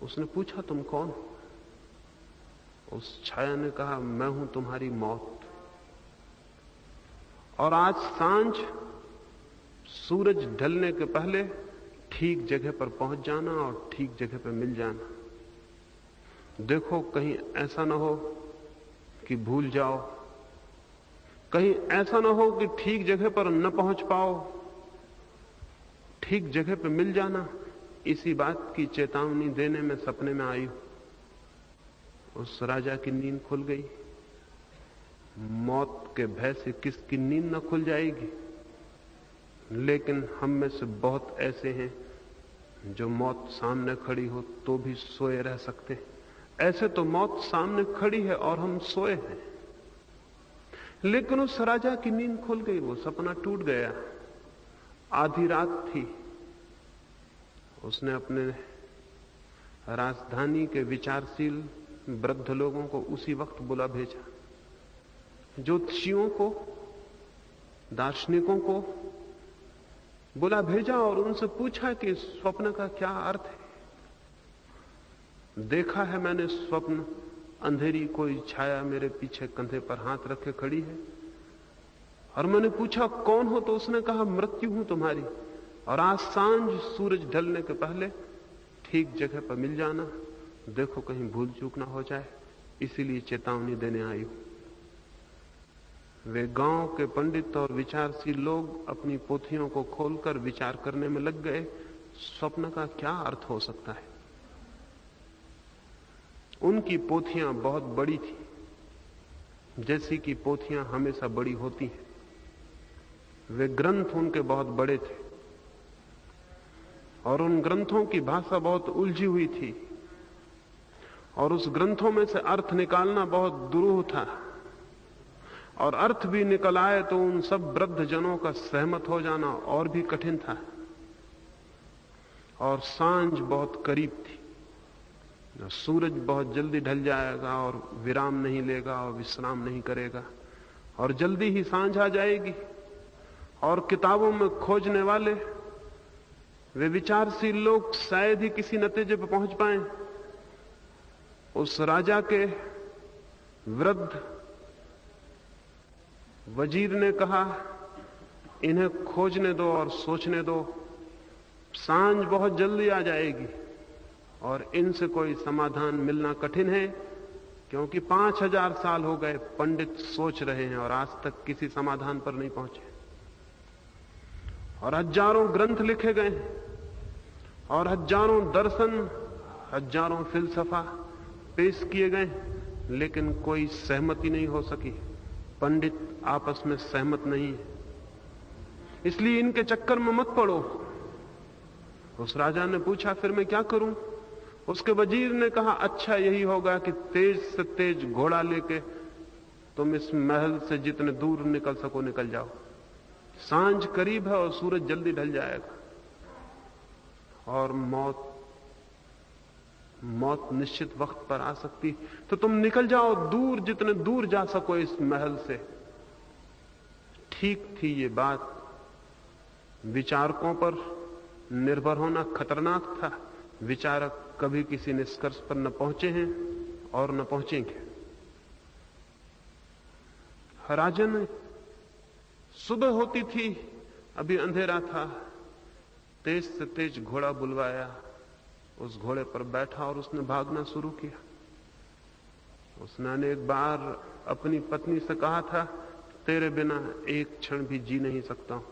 उसने पूछा, तुम कौन हो? उस छाया ने कहा, मैं हूं तुम्हारी मौत, और आज सांझ सूरज ढलने के पहले ठीक जगह पर पहुंच जाना और ठीक जगह पर मिल जाना। देखो कहीं ऐसा ना हो कि भूल जाओ, कहीं ऐसा ना हो कि ठीक जगह पर न पहुंच पाओ। ठीक जगह पर मिल जाना, इसी बात की चेतावनी देने में सपने में आई हूं। उस राजा की नींद खुल गई। मौत के भय से किसकी नींद न खुल जाएगी? लेकिन हम में से बहुत ऐसे हैं जो मौत सामने खड़ी हो तो भी सोए रह सकते हैं। ऐसे तो मौत सामने खड़ी है और हम सोए हैं। लेकिन उस राजा की नींद खुल गई, वो सपना टूट गया। आधी रात थी। उसने अपने राजधानी के विचारशील वृद्ध लोगों को उसी वक्त बुला भेजा, ज्योतिषियों को, दार्शनिकों को बुला भेजा और उनसे पूछा कि स्वप्न का क्या अर्थ है। देखा है मैंने स्वप्न, अंधेरी कोई छाया मेरे पीछे कंधे पर हाथ रखे खड़ी है। और मैंने पूछा, कौन हो? तो उसने कहा, मृत्यु हूं तुम्हारी, और आज सांझ सूरज ढलने के पहले ठीक जगह पर मिल जाना। देखो कहीं भूल चूक ना हो जाए, इसीलिए चेतावनी देने आई हूं। वे गांव के पंडित और विचारशील लोग अपनी पोथियों को खोलकर विचार करने में लग गए, स्वप्न का क्या अर्थ हो सकता है। उनकी पोथियां बहुत बड़ी थी, जैसी कि पोथियां हमेशा बड़ी होती हैं। वे ग्रंथ उनके बहुत बड़े थे और उन ग्रंथों की भाषा बहुत उलझी हुई थी, और उस ग्रंथों में से अर्थ निकालना बहुत दुरूह था। और अर्थ भी निकल आए तो उन सब वृद्ध जनों का सहमत हो जाना और भी कठिन था। और सांझ बहुत करीब थी, सूरज बहुत जल्दी ढल जाएगा और विराम नहीं लेगा और विश्राम नहीं करेगा, और जल्दी ही सांझ आ जाएगी। और किताबों में खोजने वाले वे विचारशील लोग शायद ही किसी नतीजे पर पहुंच पाए। उस राजा के वृद्ध वजीर ने कहा, इन्हें खोजने दो और सोचने दो, सांझ बहुत जल्दी आ जाएगी और इनसे कोई समाधान मिलना कठिन है, क्योंकि 5000 साल हो गए पंडित सोच रहे हैं और आज तक किसी समाधान पर नहीं पहुंचे। और हजारों ग्रंथ लिखे गए और हजारों दर्शन, हजारों फिलसफा पेश किए गए, लेकिन कोई सहमति नहीं हो सकी। पंडित आपस में सहमत नहीं है, इसलिए इनके चक्कर में मत पड़ो। उस राजा ने पूछा, फिर मैं क्या करूं? उसके वजीर ने कहा, अच्छा यही होगा कि तेज से तेज घोड़ा लेके तुम इस महल से जितने दूर निकल सको निकल जाओ। सांझ करीब है और सूरज जल्दी ढल जाएगा और मौत निश्चित वक्त पर आ सकती, तो तुम निकल जाओ दूर, जितने दूर जा सको इस महल से। ठीक थी ये बात। विचारकों पर निर्भर होना खतरनाक था। विचारक कभी किसी निष्कर्ष पर न पहुंचे हैं और न पहुंचेंगे। राजन, सुबह होती थी, अभी अंधेरा था, तेज से तेज घोड़ा बुलवाया, उस घोड़े पर बैठा और उसने भागना शुरू किया। उसने अनेक बार अपनी पत्नी से कहा था, तेरे बिना एक क्षण भी जी नहीं सकता हूं,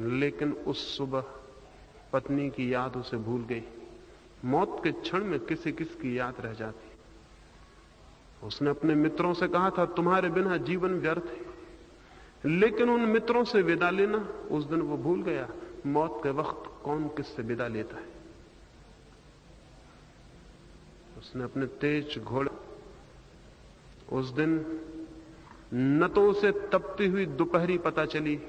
लेकिन उस सुबह पत्नी की याद उसे भूल गई। मौत के क्षण में किसी किस की याद रह जाती। उसने अपने मित्रों से कहा था, तुम्हारे बिना जीवन व्यर्थ है, लेकिन उन मित्रों से विदा लेना उस दिन वो भूल गया। मौत के वक्त कौन किससे विदा लेता है। उसने अपने तेज घोड़े, उस दिन न तो उसे तपती हुई दोपहरी पता चली,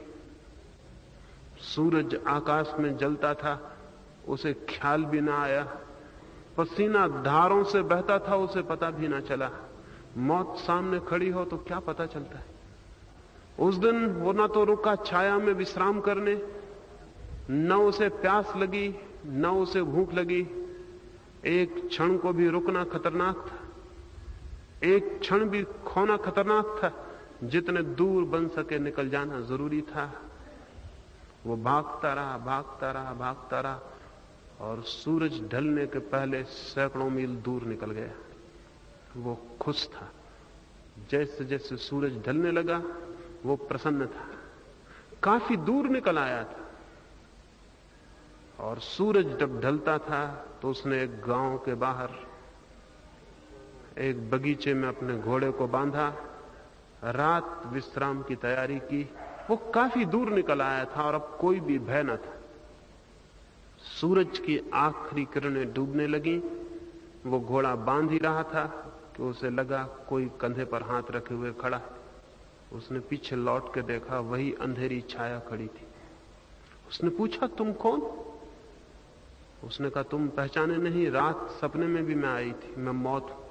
सूरज आकाश में जलता था, उसे ख्याल भी ना आया, पसीना धारों से बहता था, उसे पता भी ना चला। मौत सामने खड़ी हो तो क्या पता चलता है। उस दिन वो ना तो रुका छाया में विश्राम करने, न उसे प्यास लगी, न उसे भूख लगी, एक क्षण को भी रुकना खतरनाक था, एक क्षण भी खोना खतरनाक था। जितने दूर बन सके निकल जाना जरूरी था। वो भागता रहा, भागता रहा, भागता रहा, और सूरज ढलने के पहले सैकड़ों मील दूर निकल गया। वो खुश था। जैसे जैसे सूरज ढलने लगा वो प्रसन्न था। काफी दूर निकल आया था, और सूरज जब ढलता था तो उसने एक गांव के बाहर एक बगीचे में अपने घोड़े को बांधा, रात विश्राम की तैयारी की। वो काफी दूर निकल आया था और अब कोई भी भय न था। सूरज की आखिरी किरणें डूबने लगीं। वो घोड़ा बांध ही रहा था कि उसे लगा कोई कंधे पर हाथ रखे हुए खड़ा है। उसने पीछे लौट के देखा, वही अंधेरी छाया खड़ी थी। उसने पूछा, तुम कौन? उसने कहा, तुम पहचाने नहीं, रात सपने में भी मैं आई थी। मैं मौत हूं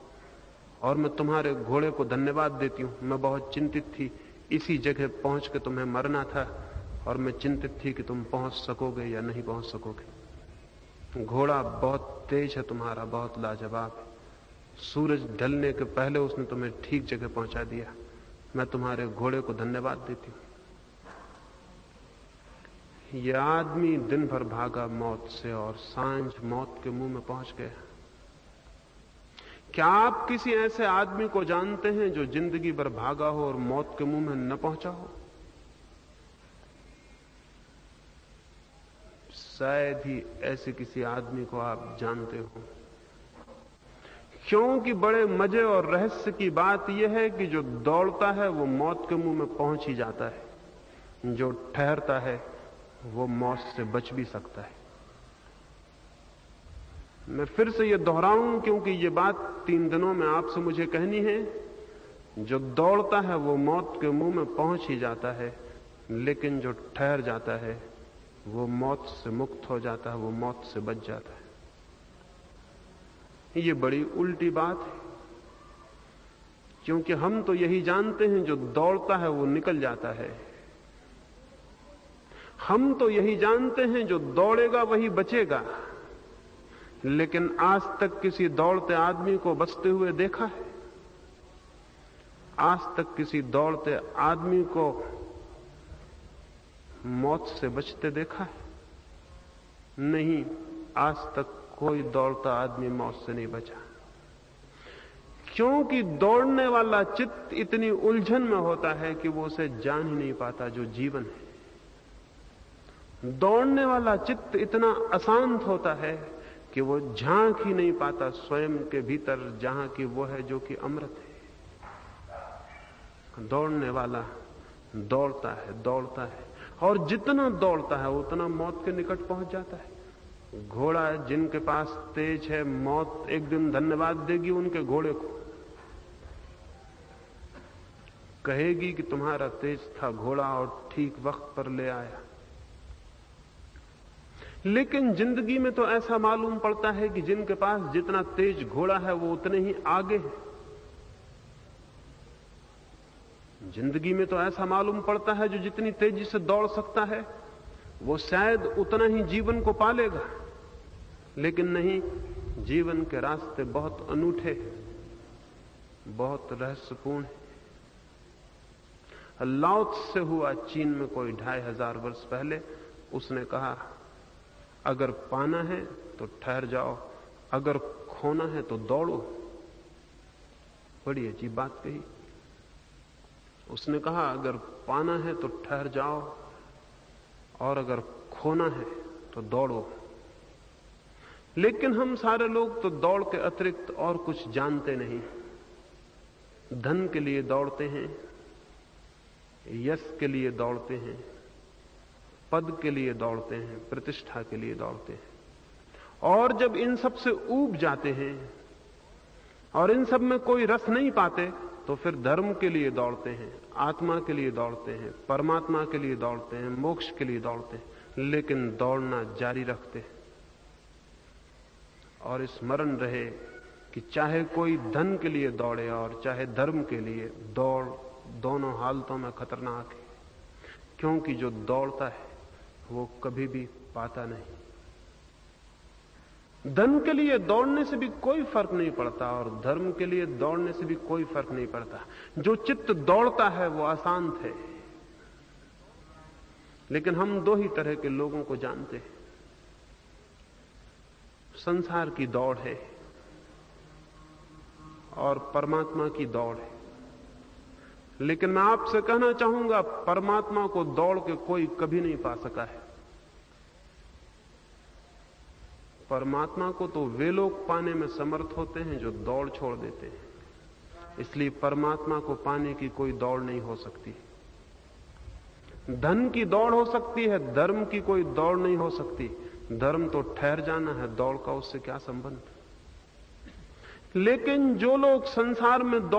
और मैं तुम्हारे घोड़े को धन्यवाद देती हूं। मैं बहुत चिंतित थी, इसी जगह पहुंच के तुम्हें मरना था, और मैं चिंतित थी कि तुम पहुंच सकोगे या नहीं पहुंच सकोगे। घोड़ा बहुत तेज है तुम्हारा, बहुत लाजवाब है। सूरज ढलने के पहले उसने तुम्हें ठीक जगह पहुंचा दिया। मैं तुम्हारे घोड़े को धन्यवाद देती हूं। यह आदमी दिन भर भागा मौत से और सांझ मौत के मुंह में पहुंच गया। क्या आप किसी ऐसे आदमी को जानते हैं जो जिंदगी भर भागा हो और मौत के मुंह में न पहुंचा हो? शायद ही ऐसे किसी आदमी को आप जानते हो। क्योंकि बड़े मजे और रहस्य की बात यह है कि जो दौड़ता है वो मौत के मुंह में पहुंच ही जाता है, जो ठहरता है वो मौत से बच भी सकता है। मैं फिर से यह दोहराऊं क्योंकि यह बात 3 दिनों में आपसे मुझे कहनी है। जो दौड़ता है वो मौत के मुंह में पहुंच ही जाता है, लेकिन जो ठहर जाता है वो मौत से मुक्त हो जाता है, वो मौत से बच जाता है। ये बड़ी उल्टी बात है, क्योंकि हम तो यही जानते हैं जो दौड़ता है वो निकल जाता है। हम तो यही जानते हैं जो दौड़ेगा वही बचेगा, लेकिन आज तक किसी दौड़ते आदमी को बचते हुए देखा है? आज तक किसी दौड़ते आदमी को मौत से बचते देखा है? नहीं, आज तक कोई दौड़ता आदमी मौत से नहीं बचा। क्योंकि दौड़ने वाला चित्त इतनी उलझन में होता है कि वो उसे जान ही नहीं पाता जो जीवन है। दौड़ने वाला चित्त इतना अशांत होता है कि वो झांक ही नहीं पाता स्वयं के भीतर, जहां की वो है जो कि अमृत है। दौड़ने वाला दौड़ता है, दौड़ता है, और जितना दौड़ता है उतना मौत के निकट पहुंच जाता है। घोड़ा जिनके पास तेज है, मौत एक दिन धन्यवाद देगी उनके घोड़े को, कहेगी कि तुम्हारा तेज था घोड़ा और ठीक वक्त पर ले आया। लेकिन जिंदगी में तो ऐसा मालूम पड़ता है कि जिनके पास जितना तेज घोड़ा है वो उतने ही आगे है। जिंदगी में तो ऐसा मालूम पड़ता है जो जितनी तेजी से दौड़ सकता है वो शायद उतना ही जीवन को पालेगा। लेकिन नहीं, जीवन के रास्ते बहुत अनूठे, बहुत रहस्यपूर्ण है। लाओ त्से हुआ चीन में कोई 2500 वर्ष पहले। उसने कहा, अगर पाना है तो ठहर जाओ, अगर खोना है तो दौड़ो। बड़ी अजीब बात कही। उसने कहा, अगर पाना है तो ठहर जाओ, और अगर खोना है तो दौड़ो। लेकिन हम सारे लोग तो दौड़ के अतिरिक्त और कुछ जानते नहीं। धन के लिए दौड़ते हैं, यश के लिए दौड़ते हैं, पद के लिए दौड़ते हैं, प्रतिष्ठा के लिए दौड़ते हैं। और जब इन सब से ऊब जाते हैं और इन सब में कोई रस नहीं पाते तो फिर धर्म के लिए दौड़ते हैं, आत्मा के लिए दौड़ते हैं, परमात्मा के लिए दौड़ते हैं, मोक्ष के लिए दौड़ते हैं। लेकिन दौड़ना जारी रखते हैं। और स्मरण रहे कि चाहे कोई धन के लिए दौड़े और चाहे धर्म के लिए, दौड़ दोनों हालतों में खतरनाक है। क्योंकि जो दौड़ता है वो कभी भी पाता नहीं। धन के लिए दौड़ने से भी कोई फर्क नहीं पड़ता और धर्म के लिए दौड़ने से भी कोई फर्क नहीं पड़ता। जो चित्त दौड़ता है वो अशांत है। लेकिन हम दो ही तरह के लोगों को जानते हैं। संसार की दौड़ है और परमात्मा की दौड़ है। लेकिन मैं आपसे कहना चाहूंगा, परमात्मा को दौड़ के कोई कभी नहीं पा सका है। परमात्मा को तो वे लोग पाने में समर्थ होते हैं जो दौड़ छोड़ देते हैं। इसलिए परमात्मा को पाने की कोई दौड़ नहीं हो सकती। धन की दौड़ हो सकती है, धर्म की कोई दौड़ नहीं हो सकती। धर्म तो ठहर जाना है, दौड़ का उससे क्या संबंध। लेकिन जो लोग संसार में दौड़